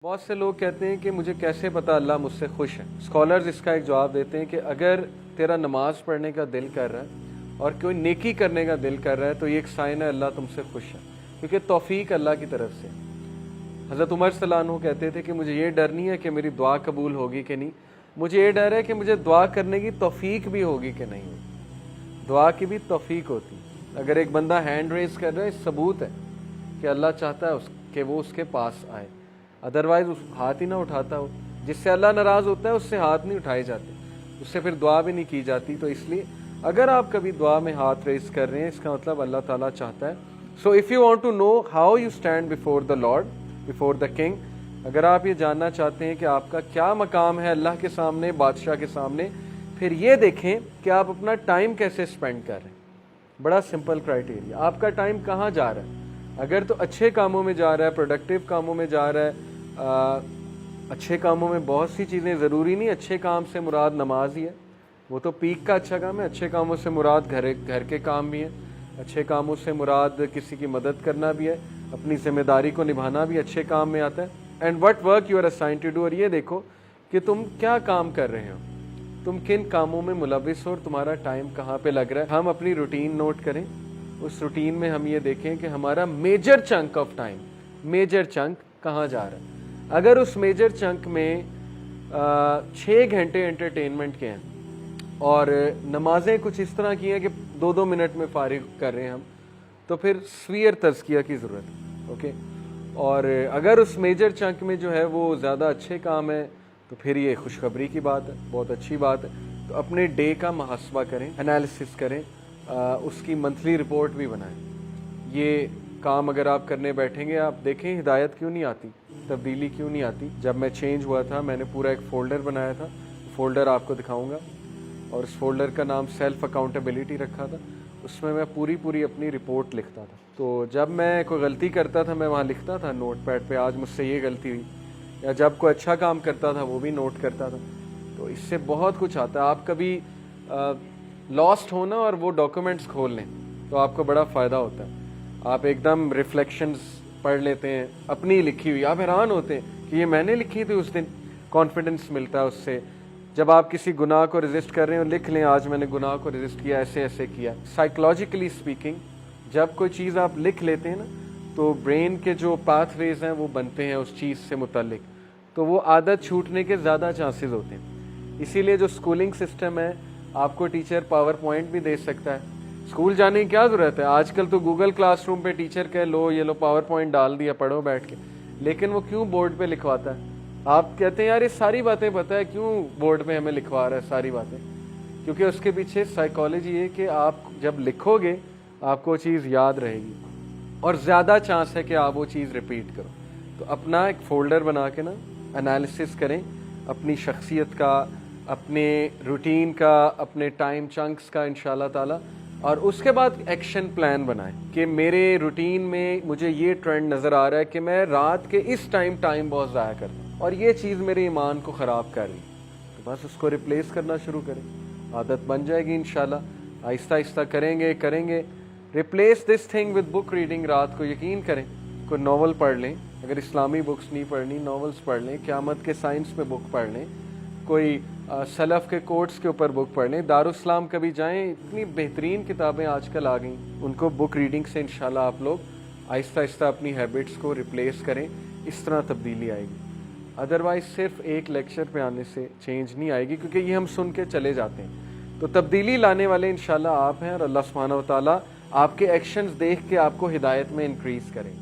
بہت سے لوگ کہتے ہیں کہ مجھے کیسے پتا اللہ مجھ سے خوش ہے. اسکالرز اس کا ایک جواب دیتے ہیں کہ اگر تیرا نماز پڑھنے کا دل کر رہا ہے اور کوئی نیکی کرنے کا دل کر رہا ہے تو یہ ایک سائن ہے اللہ تم سے خوش ہے, کیونکہ توفیق اللہ کی طرف سے. حضرت عمر صلی اللہ عنہ کہتے تھے کہ مجھے یہ ڈر نہیں ہے کہ میری دعا قبول ہوگی کہ نہیں, مجھے یہ ڈر ہے کہ مجھے دعا کرنے کی توفیق بھی ہوگی کہ نہیں ہوگی. دعا کی بھی توفیق ہوتی. اگر ایک بندہ ہینڈ ریز کر رہا ہے ثبوت ہے کہ اللہ چاہتا ہے کہ وہ اس کے پاس آئے, ادروائز اس ہاتھ ہی نہ اٹھاتا ہو. جس سے اللہ ناراض ہوتا ہے اس سے ہاتھ نہیں اٹھائے جاتے, اس سے پھر دعا بھی نہیں کی جاتی. تو اس لیے اگر آپ کبھی دعا میں ہاتھ ریز کر رہے ہیں اس کا مطلب اللہ تعالیٰ چاہتا ہے. So if you want to know how you stand before the lord, before the king, اگر آپ یہ جاننا چاہتے ہیں کہ آپ کا کیا مقام ہے اللہ کے سامنے, بادشاہ کے سامنے, پھر یہ دیکھیں کہ آپ اپنا ٹائم کیسے اسپینڈ کر رہے ہیں. بڑا سمپل کرائٹیریا, آپ کا ٹائم کہاں جا رہا ہے. اگر تو اچھے کاموں میں جا رہا ہے, پروڈکٹیو کاموں میں جا رہا ہے, اچھے کاموں میں بہت سی چیزیں, ضروری نہیں اچھے کام سے مراد نماز ہی ہے, وہ تو پیک کا اچھا کام ہے. اچھے کاموں سے مراد گھر کے کام بھی ہیں, اچھے کاموں سے مراد کسی کی مدد کرنا بھی ہے, اپنی ذمہ داری کو نبھانا بھی اچھے کام میں آتا ہے. And what work you are assigned to do, اور یہ دیکھو کہ تم کیا کام کر رہے ہو, تم کن کاموں میں ملوث ہو اور تمہارا ٹائم کہاں پہ لگ رہا ہے. ہم اپنی روٹین نوٹ کریں, اس روٹین میں ہم یہ دیکھیں کہ ہمارا major chunk of time, major chunk کہاں جا رہا ہے. اگر اس میجر چنک میں 6 گھنٹے انٹرٹینمنٹ کے ہیں اور نمازیں کچھ اس طرح کی ہیں کہ 2-2 منٹ میں فارغ کر رہے ہیں ہم, تو پھر سویر تزکیہ کی ضرورت ہے. اوکے, اور اگر اس میجر چنک میں جو ہے وہ زیادہ اچھے کام ہے تو پھر یہ خوشخبری کی بات ہے, بہت اچھی بات ہے. تو اپنے ڈے کا محاسبہ کریں, انالیسس کریں, اس کی منتھلی رپورٹ بھی بنائیں. یہ کام اگر آپ کرنے بیٹھیں گے, آپ دیکھیں ہدایت کیوں نہیں آتی, تبدیلی کیوں نہیں آتی. جب میں چینج ہوا تھا میں نے پورا ایک فولڈر بنایا تھا, فولڈر آپ کو دکھاؤں گا, اور اس فولڈر کا نام سیلف اکاؤنٹیبلٹی رکھا تھا. اس میں پوری اپنی رپورٹ لکھتا تھا. تو جب میں کوئی غلطی کرتا تھا میں وہاں لکھتا تھا نوٹ پیڈ پہ, آج مجھ سے یہ غلطی ہوئی, یا جب کوئی اچھا کام کرتا تھا وہ بھی نوٹ کرتا تھا. تو اس سے بہت کچھ آتا ہے. آپ کبھی لاسٹ ہونا اور وہ ڈاکومنٹس کھول لیں تو آپ کو بڑا فائدہ ہوتا ہے. آپ ایک دم ریفلیکشنز پڑھ لیتے ہیں اپنی لکھی ہوئی, آپ حیران ہوتے ہیں کہ یہ میں نے لکھی تھی اس دن. کانفیڈنس ملتا ہے اس سے. جب آپ کسی گناہ کو ریزسٹ کر رہے ہیں, لکھ لیں آج میں نے گناہ کو ریزسٹ کیا, ایسے ایسے کیا. سائیکولوجیکلی اسپیکنگ جب کوئی چیز آپ لکھ لیتے ہیں نا تو برین کے جو پاتھ ویز ہیں وہ بنتے ہیں اس چیز سے متعلق, تو وہ عادت چھوٹنے کے زیادہ چانسز ہوتے ہیں. اسی لیے جو اسکولنگ سسٹم ہے, آپ کو ٹیچر پاور پوائنٹ بھی دے سکتا ہے. اسکول جانے کی کیا ضرورت ہے, آج کل تو گوگل کلاس روم پہ ٹیچر کہ لو یہ لو پاور پوائنٹ ڈال دیا, پڑھو بیٹھ کے. لیکن وہ کیوں بورڈ پہ لکھواتا ہے؟ آپ کہتے ہیں یار یہ ساری باتیں پتہ ہے, کیوں بورڈ پہ ہمیں لکھوا رہا ہے ساری باتیں؟ کیونکہ اس کے پیچھے سائیکالوجی ہے کہ آپ جب لکھو گے آپ کو وہ چیز یاد رہے گی اور زیادہ چانس ہے کہ آپ وہ چیز ریپیٹ کرو. تو اپنا ایک فولڈر بنا کے نا انالیسس کریں اپنی شخصیت کا, اپنے روٹین کا, اپنے ٹائم چنکس کا انشاءاللہ تعالی, اور اس کے بعد ایکشن پلان بنائیں کہ میرے روٹین میں مجھے یہ ٹرینڈ نظر آ رہا ہے کہ میں رات کے اس ٹائم بہت ضائع کرتا ہوں اور یہ چیز میرے ایمان کو خراب کر رہی ہے. تو بس اس کو ریپلیس کرنا شروع کریں, عادت بن جائے گی انشاءاللہ. آہستہ آہستہ کریں گے. Replace this thing with book reading. رات کو یقین کریں کوئی ناول پڑھ لیں, اگر اسلامی بکس نہیں پڑھنی ناولس پڑھ لیں, قیامت کے سائنس پہ بک پڑھ لیں, کوئی سلف کے کوٹس کے اوپر بک پڑھ لیں. دارالاسلام کبھی جائیں, اتنی بہترین کتابیں آج کل آ گئیں, ان کو بک ریڈنگ سے انشاءاللہ آپ لوگ آہستہ آہستہ اپنی ہیبٹس کو ریپلیس کریں. اس طرح تبدیلی آئے گی. ادروائز صرف ایک لیکچر پہ آنے سے چینج نہیں آئے گی, کیونکہ یہ ہم سن کے چلے جاتے ہیں. تو تبدیلی لانے والے انشاءاللہ آپ ہیں, اور اللہ سبحانہ و تعالیٰ آپ کے ایکشنز دیکھ کے آپ کو ہدایت میں انکریز کریں.